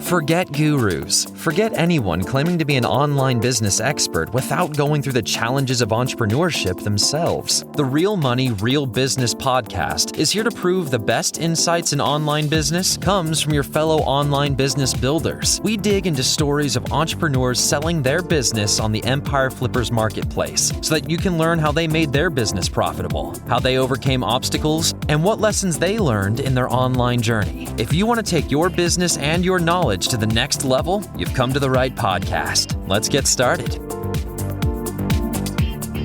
Forget gurus. Forget anyone claiming to be an online business expert without going through the challenges of entrepreneurship themselves. The Real Money, Real Business podcast is here to prove the best insights in online business comes from your fellow online business builders. We dig into stories of entrepreneurs selling their business on the Empire Flippers marketplace so that you can learn how they made their business profitable, how they overcame obstacles, and what lessons they learned in their online journey. If you want to take your business and your knowledge to the next level, you've come to the right podcast. Let's get started.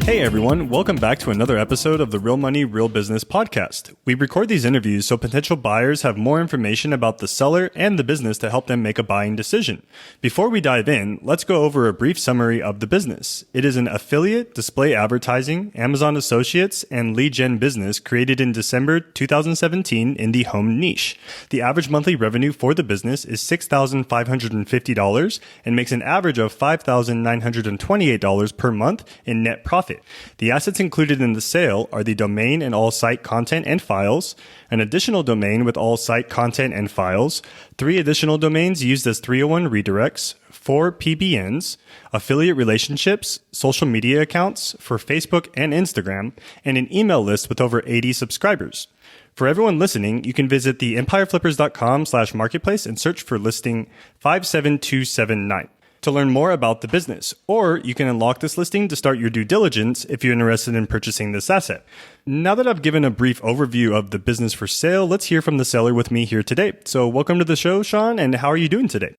Hey everyone, welcome back to another episode of the Real Money, Real Business podcast. We record these interviews so potential buyers have more information about the seller and the business to help them make a buying decision. Before we dive in, let's go over a brief summary of the business. It is an affiliate, display advertising, Amazon Associates, and lead gen business created in December 2017 in the home niche. The average monthly revenue for the business is $6,550 and makes an average of $5,928 per month in net profit. The assets included in the sale are the domain and all site content and files, an additional domain with all site content and files, 3 additional domains used as 301 redirects, 4 PBNs, affiliate relationships, social media accounts for Facebook and Instagram, and an email list with over 80 subscribers. For everyone listening, you can visit the empireflippers.com/marketplace and search for listing 57279. To learn more about the business, or you can unlock this listing to start your due diligence if you're interested in purchasing this asset. Now that I've given a brief overview of the business for sale, let's hear from the seller with me here today. So welcome to the show, Sean, and how are you doing today?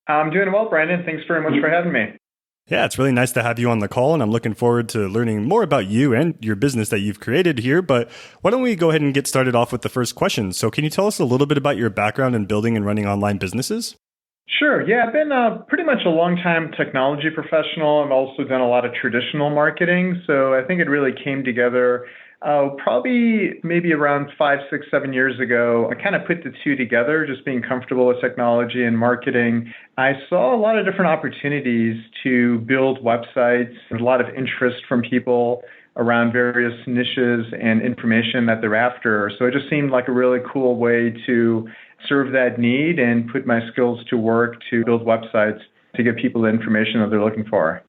I'm doing well, Brandon. Thanks very much for having me. Yeah, it's really nice to have you on the call, and I'm looking forward to learning more about you and your business that you've created here. But why don't we go ahead and get started off with the first question? So can you tell us a little bit about your background in building and running online businesses? Sure. Yeah, I've been pretty much a long-time technology professional. I've also done a lot of traditional marketing. So I think it really came together probably maybe around 5, 6, 7 years ago. I kind of put the two together, just being comfortable with technology and marketing. I saw a lot of different opportunities to build websites. There's a lot of interest from people around various niches and information that they're after. So it just seemed like a really cool way to serve that need and put my skills to work to build websites to give people the information that they're looking for.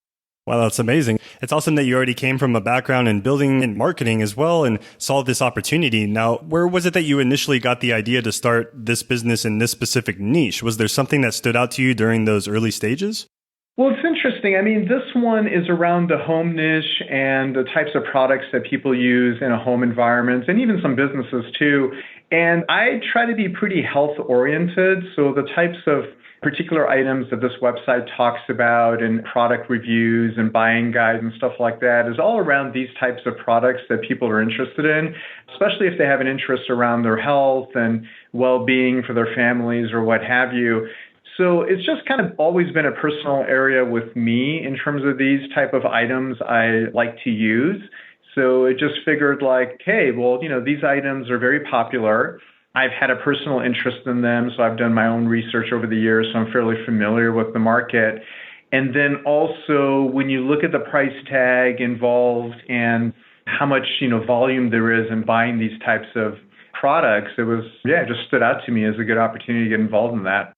Wow, that's amazing. It's awesome that you already came from a background in building and marketing as well and saw this opportunity. Now, where was it that you initially got the idea to start this business in this specific niche? Was there something that stood out to you during those early stages? Well, it's interesting. I mean, this one is around the home niche and the types of products that people use in a home environment, and even some businesses too. And I try to be pretty health-oriented, so the types of particular items that this website talks about and product reviews and buying guides and stuff like that is all around these types of products that people are interested in, especially if they have an interest around their health and well-being for their families or what have you. So it's just kind of always been a personal area with me in terms of these type of items I like to use. So it just figured like, hey, well, these items are very popular. I've had a personal interest in them, so I've done my own research over the years, so I'm fairly familiar with the market. And then also, when you look at the price tag involved and how much, volume there is in buying these types of products, it just stood out to me as a good opportunity to get involved in that.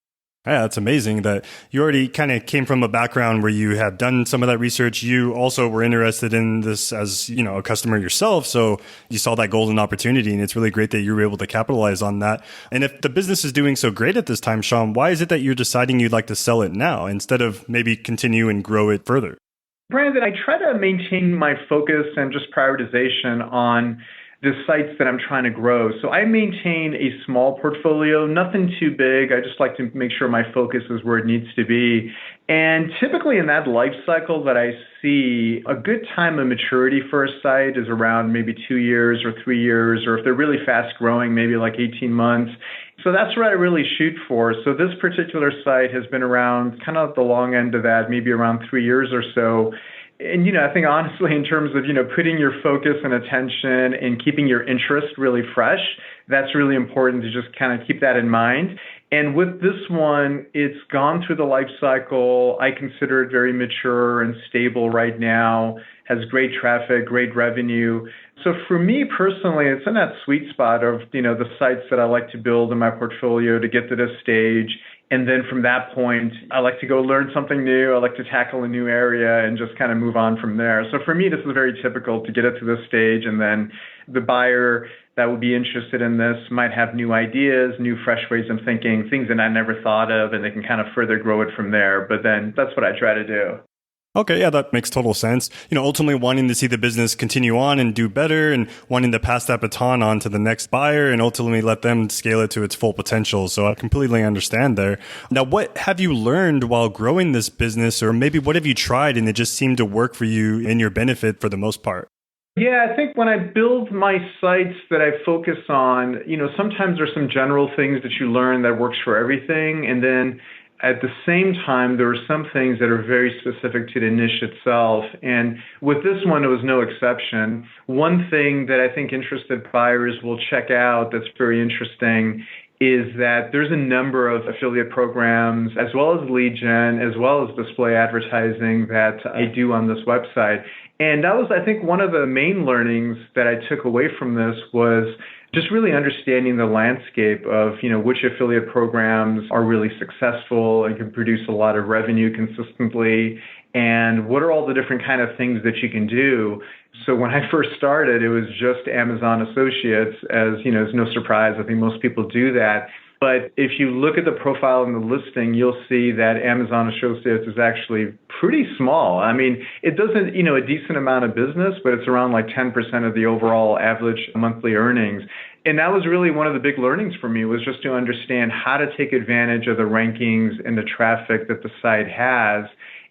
Yeah, that's amazing that you already kind of came from a background where you had done some of that research. You also were interested in this as, a customer yourself. So you saw that golden opportunity, and it's really great that you were able to capitalize on that. And if the business is doing so great at this time, Sean, why is it that you're deciding you'd like to sell it now instead of maybe continue and grow it further? Brandon, I try to maintain my focus and just prioritization on the sites that I'm trying to grow. So I maintain a small portfolio, nothing too big. I just like to make sure my focus is where it needs to be. And typically in that life cycle that I see, a good time of maturity for a site is around maybe 2 years or 3 years, or if they're really fast growing, maybe like 18 months. So that's what I really shoot for. So this particular site has been around kind of the long end of that, maybe around 3 years or so. And, I think honestly, in terms of, putting your focus and attention and keeping your interest really fresh, that's really important to just kind of keep that in mind. And with this one, it's gone through the life cycle. I consider it very mature and stable right now, has great traffic, great revenue. So for me personally, it's in that sweet spot of, the sites that I like to build in my portfolio to get to this stage. And then from that point, I like to go learn something new. I like to tackle a new area and just kind of move on from there. So for me, this is very typical to get it to this stage. And then the buyer that would be interested in this might have new ideas, new fresh ways of thinking, things that I never thought of, and they can kind of further grow it from there. But then that's what I try to do. Okay, yeah, that makes total sense. Ultimately wanting to see the business continue on and do better and wanting to pass that baton on to the next buyer and ultimately let them scale it to its full potential. So I completely understand there. Now, what have you learned while growing this business, or maybe what have you tried and it just seemed to work for you in your benefit for the most part? Yeah, I think when I build my sites that I focus on, sometimes there's some general things that you learn that works for everything. And then at the same time, there are some things that are very specific to the niche itself. And with this one, it was no exception. One thing that I think interested buyers will check out that's very interesting is that there's a number of affiliate programs, as well as lead gen, as well as display advertising that I do on this website. And that was, I think, one of the main learnings that I took away from this was just really understanding the landscape of, which affiliate programs are really successful and can produce a lot of revenue consistently, and what are all the different kind of things that you can do. So when I first started, it was just Amazon Associates, as it's no surprise. I think most people do that. But if you look at the profile and the listing, you'll see that Amazon Associates is actually pretty small. I mean, it doesn't, a decent amount of business, but it's around like 10% of the overall average monthly earnings. And that was really one of the big learnings for me, was just to understand how to take advantage of the rankings and the traffic that the site has,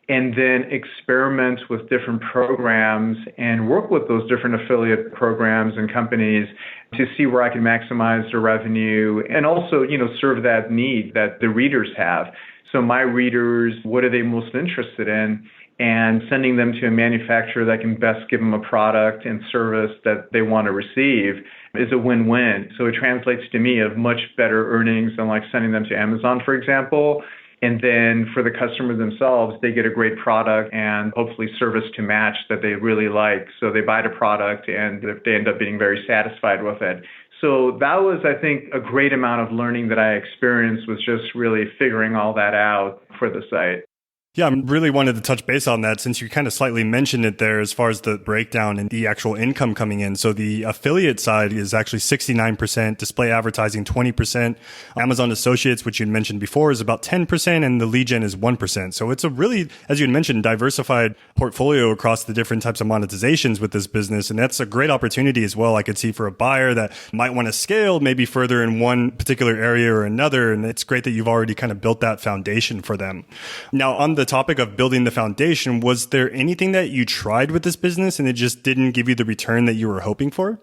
and then experiment with different programs and work with those different affiliate programs and companies to see where I can maximize the revenue and also, serve that need that the readers have. So my readers, what are they most interested in? And sending them to a manufacturer that can best give them a product and service that they want to receive is a win-win. So it translates to me of much better earnings than like sending them to Amazon, for example. And then for the customer themselves, they get a great product and hopefully service to match that they really like. So they buy the product and they end up being very satisfied with it. So that was, I think, a great amount of learning that I experienced, was just really figuring all that out for the site. Yeah, I really wanted to touch base on that since you kind of slightly mentioned it there as far as the breakdown and the actual income coming in. So the affiliate side is actually 69%, display advertising 20%, Amazon Associates, which you mentioned before, is about 10%, and the lead gen is 1%. So it's a really, as you mentioned, diversified portfolio across the different types of monetizations with this business. And that's a great opportunity as well, I could see, for a buyer that might want to scale maybe further in one particular area or another. And it's great that you've already kind of built that foundation for them. Now, on the topic of building the foundation, was there anything that you tried with this business and it just didn't give you the return that you were hoping for?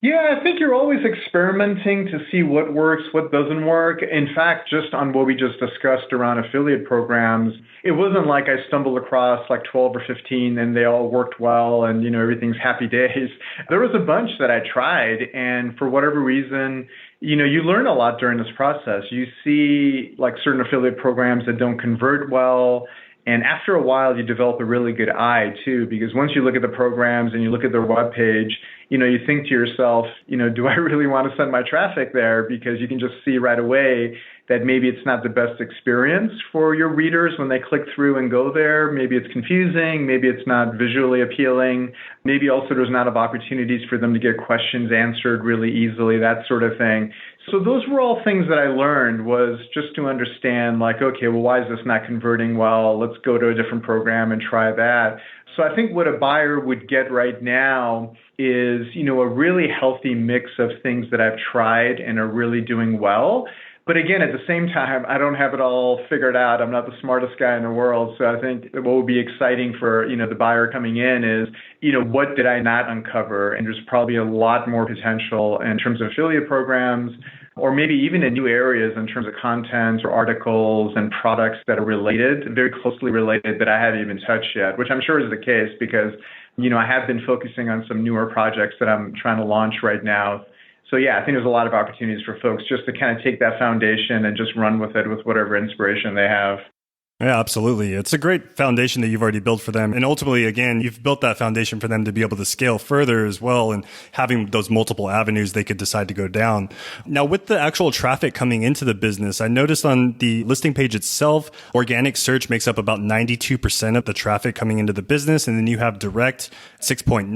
Yeah, I think you're always experimenting to see what works, what doesn't work. In fact, just on what we just discussed around affiliate programs, it wasn't like I stumbled across like 12 or 15 and they all worked well and, everything's happy days. There was a bunch that I tried, and for whatever reason, you learn a lot during this process. You see like certain affiliate programs that don't convert well. And after a while, you develop a really good eye, too, because once you look at the programs and you look at their webpage, you think to yourself, do I really want to send my traffic there? Because you can just see right away that maybe it's not the best experience for your readers when they click through and go there. Maybe it's confusing. Maybe it's not visually appealing. Maybe also there's not enough opportunities for them to get questions answered really easily, that sort of thing. So those were all things that I learned, was just to understand like, okay, well, why is this not converting well? Let's go to a different program and try that. So I think what a buyer would get right now is, a really healthy mix of things that I've tried and are really doing well. But again, at the same time, I don't have it all figured out. I'm not the smartest guy in the world. So I think what would be exciting for, the buyer coming in is, what did I not uncover? And there's probably a lot more potential in terms of affiliate programs, or maybe even in new areas in terms of content or articles and products that are related, very closely related, that I haven't even touched yet, which I'm sure is the case because, I have been focusing on some newer projects that I'm trying to launch right now. So yeah, I think there's a lot of opportunities for folks just to kind of take that foundation and just run with it with whatever inspiration they have. Yeah, absolutely. It's a great foundation that you've already built for them. And ultimately, again, you've built that foundation for them to be able to scale further as well and having those multiple avenues they could decide to go down. Now, with the actual traffic coming into the business, I noticed on the listing page itself, organic search makes up about 92% of the traffic coming into the business. And then you have direct 6.9%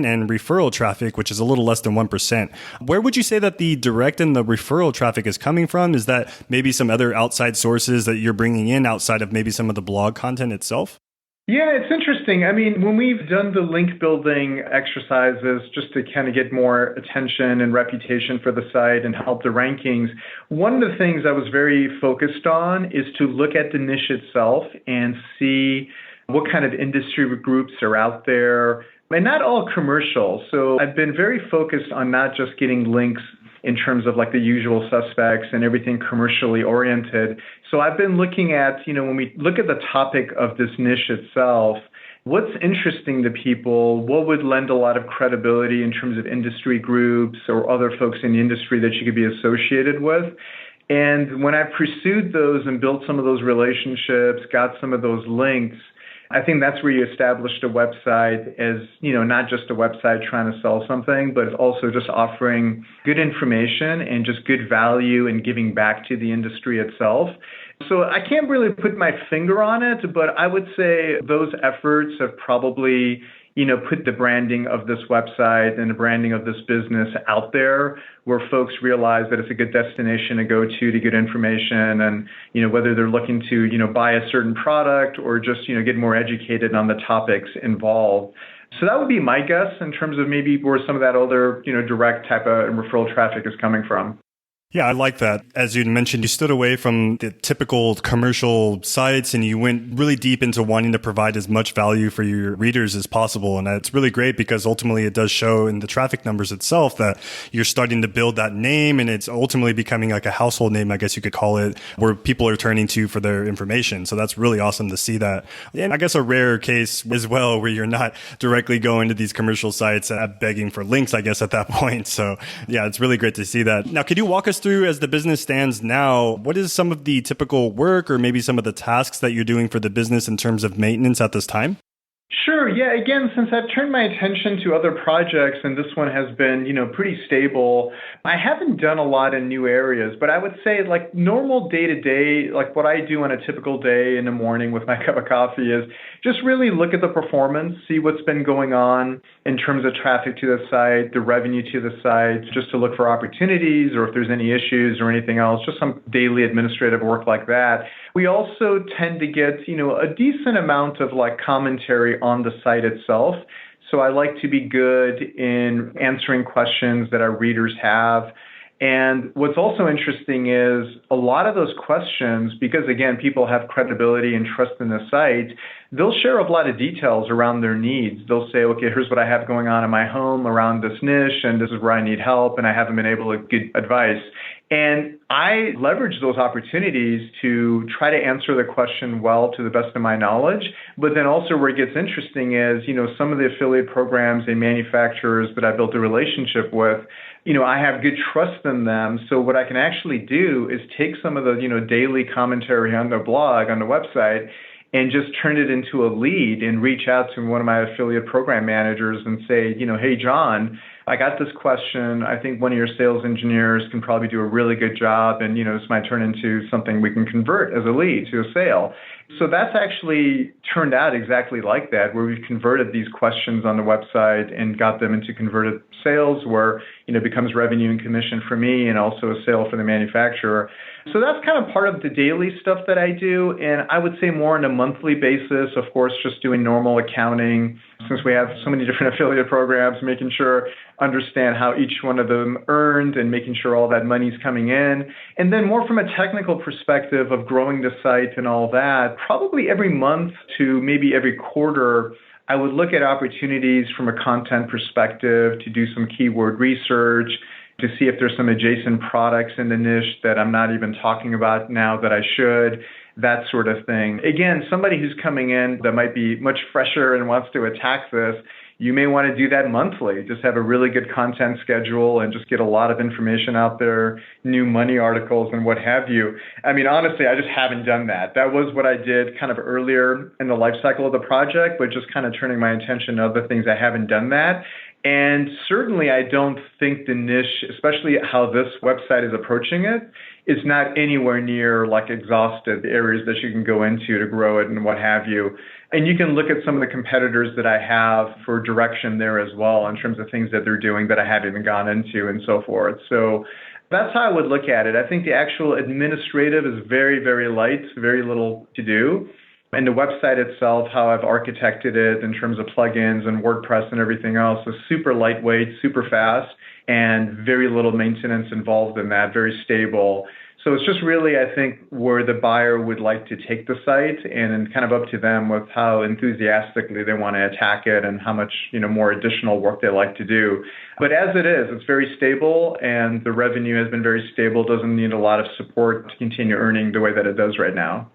and referral traffic, which is a little less than 1%. Where would you say that the direct and the referral traffic is coming from? Is that maybe some other outside sources that you're bringing in outside of maybe some of the blog content itself? Yeah, it's interesting. I mean, when we've done the link building exercises just to kind of get more attention and reputation for the site and help the rankings, one of the things I was very focused on is to look at the niche itself and see what kind of industry groups are out there, and not all commercial. So I've been very focused on not just getting links in terms of like the usual suspects and everything commercially oriented. So I've been looking at, when we look at the topic of this niche itself, what's interesting to people, what would lend a lot of credibility in terms of industry groups or other folks in the industry that you could be associated with. And when I pursued those and built some of those relationships, got some of those links, I think that's where you established a website as, not just a website trying to sell something, but also just offering good information and just good value and giving back to the industry itself. So I can't really put my finger on it, but I would say those efforts have probably, put the branding of this website and the branding of this business out there where folks realize that it's a good destination to go to get information and, whether they're looking to, buy a certain product or just, get more educated on the topics involved. So that would be my guess in terms of maybe where some of that other, direct type of referral traffic is coming from. Yeah, I like that. As you mentioned, you stood away from the typical commercial sites and you went really deep into wanting to provide as much value for your readers as possible. And it's really great because ultimately it does show in the traffic numbers itself that you're starting to build that name and it's ultimately becoming like a household name, I guess you could call it, where people are turning to for their information. So that's really awesome to see that. And I guess a rare case as well where you're not directly going to these commercial sites begging for links, I guess, at that point. So yeah, it's really great to see that. Now, could you walk us through, as the business stands now, what is some of the typical work or maybe some of the tasks that you're doing for the business in terms of maintenance at this time? Sure. Yeah. Again, since I've turned my attention to other projects and this one has been, pretty stable, I haven't done a lot in new areas, but I would say like normal day to day, like what I do on a typical day in the morning with my cup of coffee is just really look at the performance, see what's been going on in terms of traffic to the site, the revenue to the site, just to look for opportunities or if there's any issues or anything else, just some daily administrative work like that. We also tend to get, a decent amount of like commentary on the site itself. So I like to be good in answering questions that our readers have. And what's also interesting is a lot of those questions, because again, people have credibility and trust in the site, they'll share a lot of details around their needs. They'll say, okay, here's what I have going on in my home around this niche, and this is where I need help, and I haven't been able to get advice. And I leverage those opportunities to try to answer the question well to the best of my knowledge. But then also where it gets interesting is, some of the affiliate programs and manufacturers that I built a relationship with, I have good trust in them. So what I can actually do is take some of the, daily commentary on the blog, on the website, and just turn it into a lead and reach out to one of my affiliate program managers and say, hey, John, I got this question. I think one of your sales engineers can probably do a really good job. And, this might turn into something we can convert as a lead to a sale. So that's actually turned out exactly like that, where we've converted these questions on the website and got them into converted sales where, it becomes revenue and commission for me and also a sale for the manufacturer. So that's kind of part of the daily stuff that I do. And I would say more on a monthly basis, of course, just doing normal accounting, since we have so many different affiliate programs, making sure, understand how each one of them earned and making sure all that money's coming in. And then more from a technical perspective of growing the site and all that, probably every month to maybe every quarter, I would look at opportunities from a content perspective to do some keyword research, to see if there's some adjacent products in the niche that I'm not even talking about now that I should, that sort of thing. Again, somebody who's coming in that might be much fresher and wants to attack this, You may want to do that monthly, just have a really good content schedule and just get a lot of information out there, new money articles and what have you. I mean, honestly, I just haven't done that. That was what I did kind of earlier in the life cycle of the project, but just kind of turning my attention to other things, I haven't done that. And certainly, I don't think the niche, especially how this website is approaching it, is not anywhere near like exhaustive areas that you can go into to grow it and what have you. And you can look at some of the competitors that I have for direction there as well in terms of things that they're doing that I haven't even gone into and so forth. So that's how I would look at it. I think the actual administrative is very, very light, very little to do. And the website itself, how I've architected it in terms of plugins and WordPress and everything else, is super lightweight, super fast, and very little maintenance involved in that, very stable. So it's just really, I think, where the buyer would like to take the site and kind of up to them with how enthusiastically they want to attack it and how much, more additional work they like to do. But as it is, it's very stable and the revenue has been very stable, doesn't need a lot of support to continue earning the way that it does right now.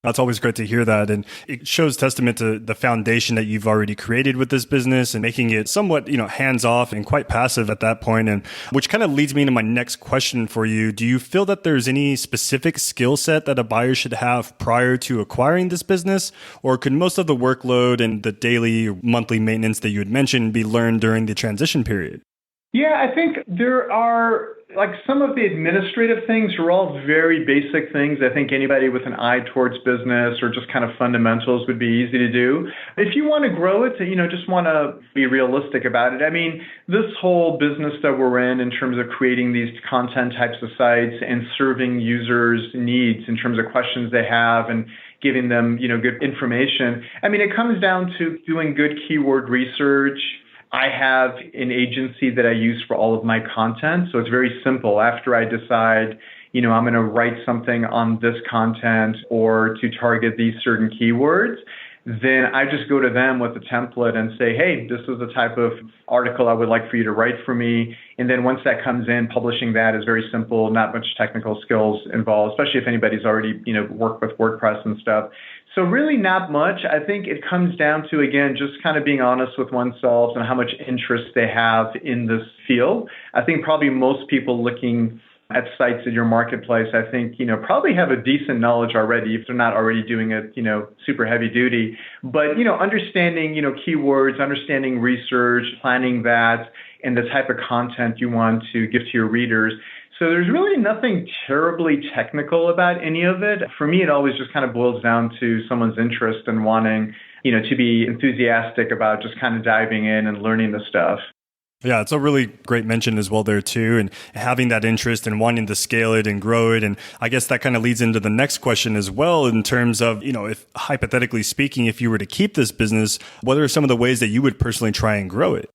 That's always great to hear that. And it shows testament to the foundation that you've already created with this business and making it somewhat, hands off and quite passive at that point. And which kind of leads me into my next question for you. Do you feel that there's any specific skill set that a buyer should have prior to acquiring this business? Or could most of the workload and the daily or monthly maintenance that you had mentioned be learned during the transition period? Yeah, I think there are, some of the administrative things are all very basic things. I think anybody with an eye towards business or just kind of fundamentals would be easy to do. If you want to grow it, just want to be realistic about it. I mean, this whole business that we're in terms of creating these content types of sites and serving users' needs in terms of questions they have and giving them, good information. I mean, it comes down to doing good keyword research. I have an agency that I use for all of my content. So it's very simple. After I decide, I'm going to write something on this content or to target these certain keywords, then I just go to them with a template and say, hey, this is the type of article I would like for you to write for me. And then once that comes in, publishing that is very simple, not much technical skills involved, especially if anybody's already, worked with WordPress and stuff. So really not much. I think it comes down to, again, just kind of being honest with oneself and how much interest they have in this field. I think probably most people looking at sites in your marketplace, I think, probably have a decent knowledge already if they're not already doing it, super heavy duty. But, understanding, keywords, understanding research, planning that, and the type of content you want to give to your readers. So there's really nothing terribly technical about any of it. For me, it always just kind of boils down to someone's interest and wanting, to be enthusiastic about just kind of diving in and learning the stuff. Yeah, it's a really great mention as well there too, and having that interest and wanting to scale it and grow it. And I guess that kind of leads into the next question as well in terms of, if hypothetically speaking, if you were to keep this business, what are some of the ways that you would personally try and grow it?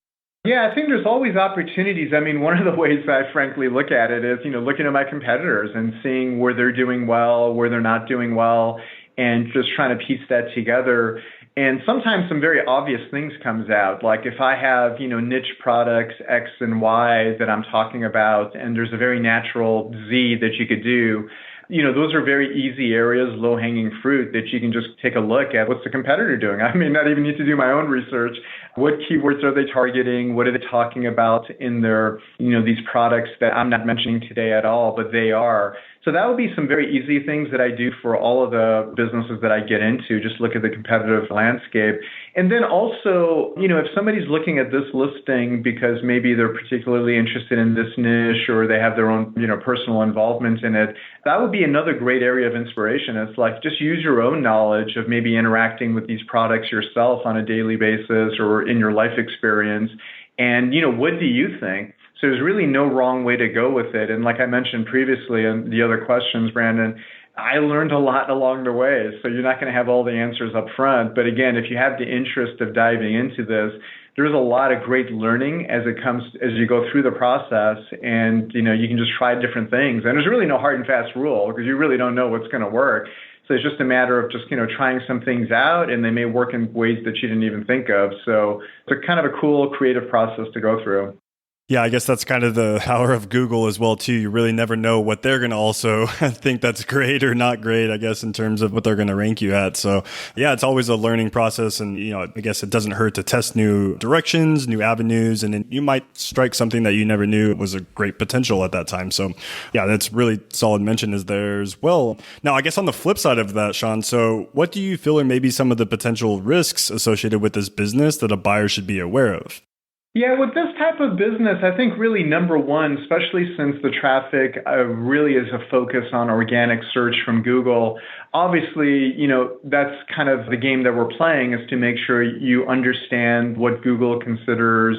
Yeah, I think there's always opportunities. I mean, one of the ways that I frankly look at it is, looking at my competitors and seeing where they're doing well, where they're not doing well, and just trying to piece that together. And sometimes some very obvious things comes out. Like if I have, niche products X and Y that I'm talking about, and there's a very natural Z that you could do, those are very easy areas, low-hanging fruit that you can just take a look at. What's the competitor doing? I may not even need to do my own research. What keywords are they targeting? What are they talking about in their, these products that I'm not mentioning today at all, but they are. So that would be some very easy things that I do for all of the businesses that I get into, just look at the competitive landscape. And then also, if somebody's looking at this listing because maybe they're particularly interested in this niche or they have their own, personal involvement in it, that would be another great area of inspiration. It's like just use your own knowledge of maybe interacting with these products yourself on a daily basis or in your life experience. And, what do you think? So there's really no wrong way to go with it. And like I mentioned previously in the other questions, Brandon, I learned a lot along the way. So you're not going to have all the answers up front. But again, if you have the interest of diving into this, there's a lot of great learning as you go through the process. And, you can just try different things. And there's really no hard and fast rule because you really don't know what's going to work. So it's just a matter of just, trying some things out, and they may work in ways that you didn't even think of. So it's a kind of a cool, creative process to go through. Yeah, I guess that's kind of the power of Google as well, too. You really never know what they're going to also think that's great or not great, I guess, in terms of what they're going to rank you at. So yeah, it's always a learning process. And, I guess it doesn't hurt to test new directions, new avenues, and then you might strike something that you never knew was a great potential at that time. So yeah, that's really solid mention is there as well. Now, I guess on the flip side of that, Sean, so what do you feel are maybe some of the potential risks associated with this business that a buyer should be aware of? Yeah, with this type of business, I think really number one, especially since the traffic really is a focus on organic search from Google, obviously, that's kind of the game that we're playing is to make sure you understand what Google considers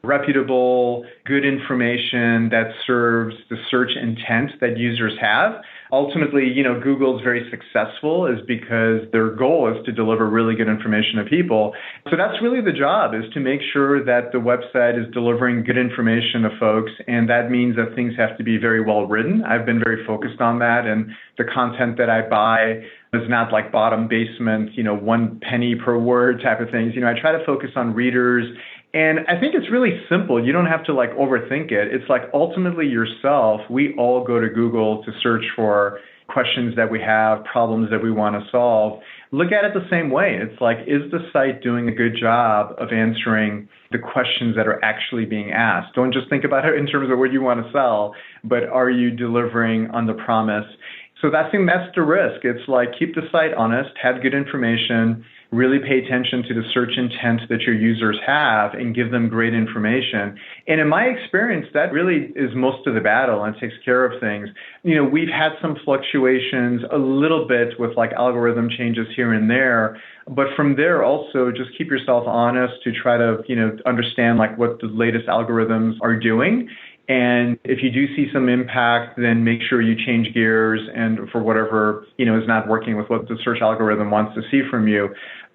reputable, good information that serves the search intent that users have. Ultimately, Google's very successful is because their goal is to deliver really good information to people. So that's really the job, is to make sure that the website is delivering good information to folks. And that means that things have to be very well written. I've been very focused on that. And the content that I buy is not like bottom basement, 1 penny per word type of things. I try to focus on readers. And I think it's really simple. You don't have to overthink it. It's like ultimately yourself, we all go to Google to search for questions that we have, problems that we want to solve. Look at it the same way. It's like, is the site doing a good job of answering the questions that are actually being asked? Don't just think about it in terms of what you want to sell, but are you delivering on the promise? So that's the risk. It's like, keep the site honest, have good information, really pay attention to the search intent that your users have and give them great information. And in my experience, that really is most of the battle and takes care of things. We've had some fluctuations a little bit with algorithm changes here and there. But from there also, just keep yourself honest to try to, understand what the latest algorithms are doing. And if you do see some impact, then make sure you change gears and for whatever, is not working with what the search algorithm wants to see from you.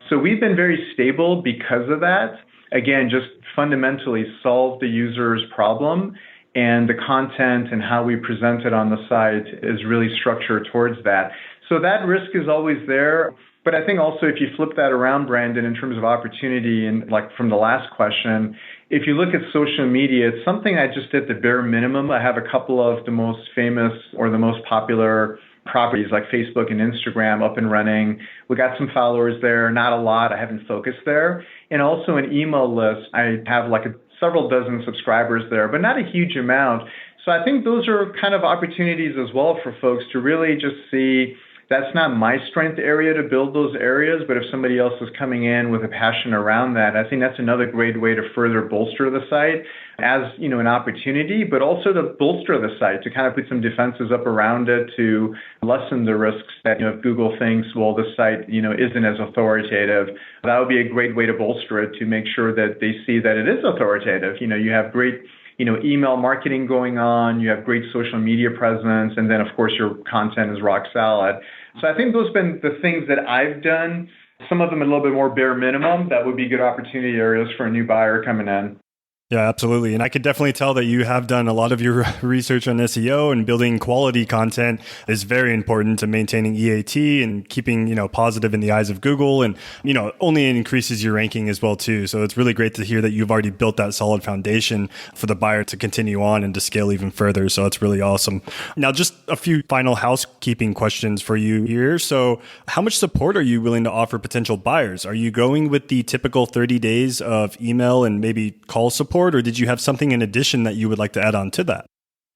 So we've been very stable because of that. Again, just fundamentally solve the user's problem, and the content and how we present it on the site is really structured towards that. So that risk is always there. But I think also if you flip that around, Brandon, in terms of opportunity and from the last question, if you look at social media, it's something I just did the bare minimum. I have a couple of the most famous or the most popular properties like Facebook and Instagram up and running. We got some followers there, not a lot. I haven't focused there. And also an email list. I have several dozen subscribers there, but not a huge amount. So I think those are kind of opportunities as well for folks to really just see that's not my strength area to build those areas, but if somebody else is coming in with a passion around that, I think that's another great way to further bolster the site as, an opportunity, but also to bolster the site, to kind of put some defenses up around it to lessen the risks that, if Google thinks, well, the site, isn't as authoritative, that would be a great way to bolster it, to make sure that they see that it is authoritative. You have great email marketing going on, you have great social media presence, and then, of course, your content is rock solid. So I think those have been the things that I've done. Some of them a little bit more bare minimum. That would be good opportunity areas for a new buyer coming in. Yeah, absolutely. And I could definitely tell that you have done a lot of your research on SEO, and building quality content is very important to maintaining EAT and keeping, positive in the eyes of Google, and, only increases your ranking as well too. So it's really great to hear that you've already built that solid foundation for the buyer to continue on and to scale even further. So it's really awesome. Now, just a few final housekeeping questions for you here. So how much support are you willing to offer potential buyers? Are you going with the typical 30 days of email and maybe call support? Or did you have something in addition that you would like to add on to that?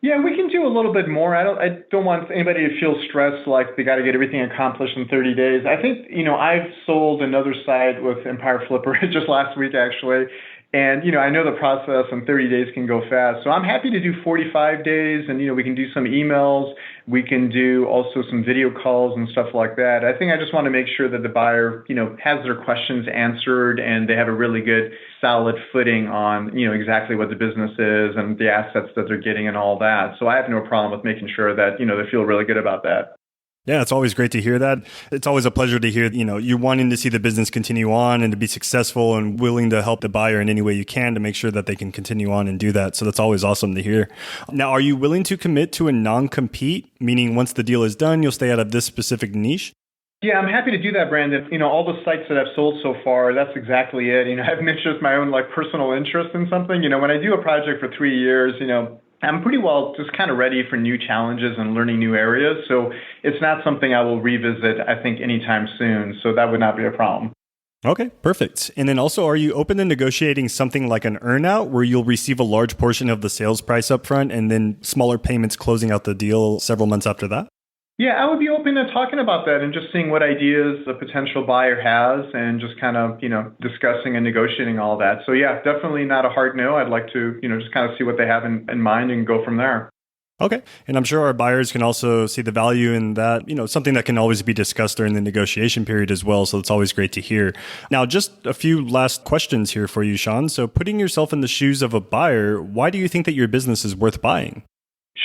Yeah, we can do a little bit more. I don't want anybody to feel stressed like they got to get everything accomplished in 30 days. I think, I've sold another site with Empire Flipper just last week, actually. And, I know the process and 30 days can go fast. So I'm happy to do 45 days and, we can do some emails. We can do also some video calls and stuff like that. I think I just want to make sure that the buyer, has their questions answered and they have a really good, solid footing on, exactly what the business is and the assets that they're getting and all that. So I have no problem with making sure that, they feel really good about that. Yeah, it's always great to hear that. It's always a pleasure to hear, you wanting to see the business continue on and to be successful and willing to help the buyer in any way you can to make sure that they can continue on and do that. So that's always awesome to hear. Now, are you willing to commit to a non-compete, meaning once the deal is done, you'll stay out of this specific niche? Yeah, I'm happy to do that, Brandon. All the sites that I've sold so far, that's exactly it. I've mentioned my own personal interest in something. When I do a project for 3 years, I'm pretty well just kind of ready for new challenges and learning new areas. So it's not something I will revisit, I think, anytime soon. So that would not be a problem. Okay, perfect. And then also, are you open to negotiating something like an earnout where you'll receive a large portion of the sales price up front and then smaller payments closing out the deal several months after that? Yeah, I would be open to talking about that and just seeing what ideas the potential buyer has and just kind of, discussing and negotiating all that. So yeah, definitely not a hard no. I'd like to, just kind of see what they have in mind and go from there. Okay. And I'm sure our buyers can also see the value in that, something that can always be discussed during the negotiation period as well. So it's always great to hear. Now, just a few last questions here for you, Sean. So putting yourself in the shoes of a buyer, why do you think that your business is worth buying?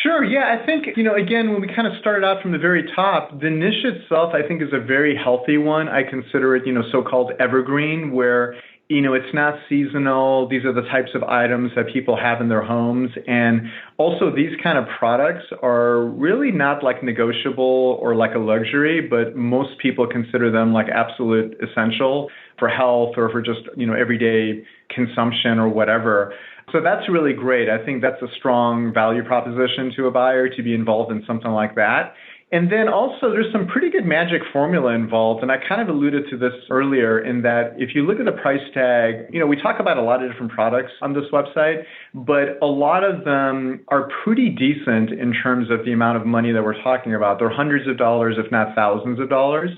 Sure. Yeah, I think, again, when we kind of started out from the very top, the niche itself, I think, is a very healthy one. I consider it, so-called evergreen, where, it's not seasonal. These are the types of items that people have in their homes. And also, these kind of products are really not negotiable or like a luxury, but most people consider them like absolute essential for health or for just, everyday consumption or whatever. So that's really great. I think that's a strong value proposition to a buyer to be involved in something like that. And then also there's some pretty good magic formula involved. And I kind of alluded to this earlier in that if you look at the price tag, we talk about a lot of different products on this website, but a lot of them are pretty decent in terms of the amount of money that we're talking about. They're hundreds of dollars, if not thousands of dollars.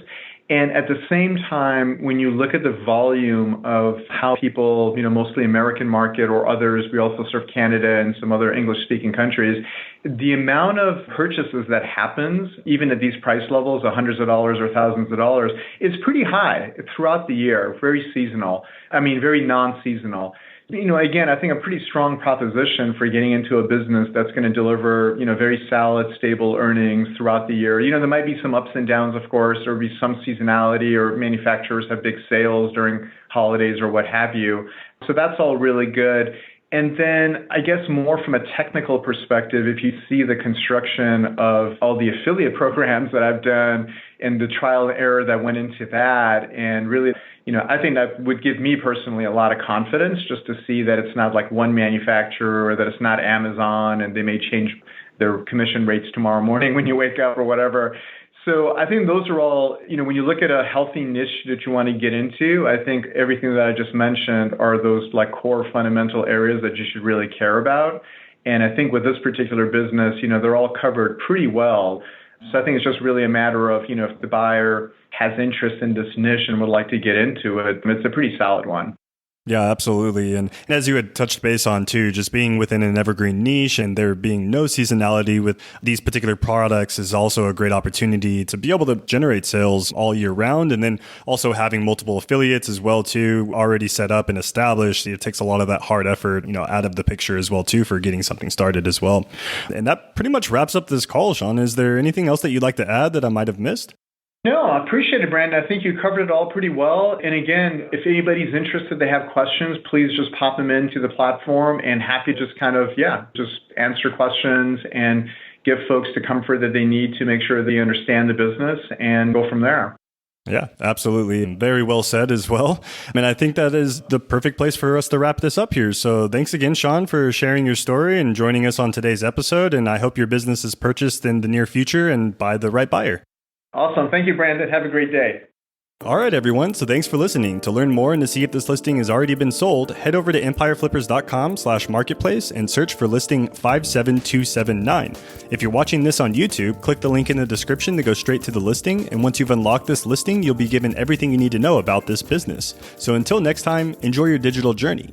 And at the same time, when you look at the volume of how people, mostly American market or others, we also serve Canada and some other English-speaking countries, the amount of purchases that happens, even at these price levels, hundreds of dollars or thousands of dollars, is pretty high throughout the year, very seasonal. very non-seasonal. Again, I think a pretty strong proposition for getting into a business that's going to deliver, very solid, stable earnings throughout the year. There might be some ups and downs, of course. There will be some seasonality or manufacturers have big sales during holidays or what have you. So that's all really good. And then I guess more from a technical perspective, if you see the construction of all the affiliate programs that I've done and the trial and error that went into that, and really, I think that would give me personally a lot of confidence just to see that it's not like one manufacturer or that it's not Amazon and they may change their commission rates tomorrow morning when you wake up or whatever. So I think those are all, when you look at a healthy niche that you want to get into, I think everything that I just mentioned are those core fundamental areas that you should really care about. And I think with this particular business, they're all covered pretty well. So I think it's just really a matter of, if the buyer has interest in this niche and would like to get into it, it's a pretty solid one. Yeah, absolutely. And as you had touched base on too, just being within an evergreen niche and there being no seasonality with these particular products is also a great opportunity to be able to generate sales all year round. And then also having multiple affiliates as well too, already set up and established. It takes a lot of that hard effort, out of the picture as well too for getting something started as well. And that pretty much wraps up this call, Sean. Is there anything else that you'd like to add that I might have missed? No, I appreciate it, Brandon. I think you covered it all pretty well. And again, if anybody's interested, they have questions, please just pop them into the platform and happy to just just answer questions and give folks the comfort that they need to make sure they understand the business and go from there. Yeah, absolutely. Very well said as well. I think that is the perfect place for us to wrap this up here. So thanks again, Sean, for sharing your story and joining us on today's episode. And I hope your business is purchased in the near future and by the right buyer. Awesome. Thank you, Brandon. Have a great day. All right, everyone. So thanks for listening. To learn more and to see if this listing has already been sold, head over to empireflippers.com/marketplace and search for listing 57279. If you're watching this on YouTube, click the link in the description to go straight to the listing. And once you've unlocked this listing, you'll be given everything you need to know about this business. So until next time, enjoy your digital journey.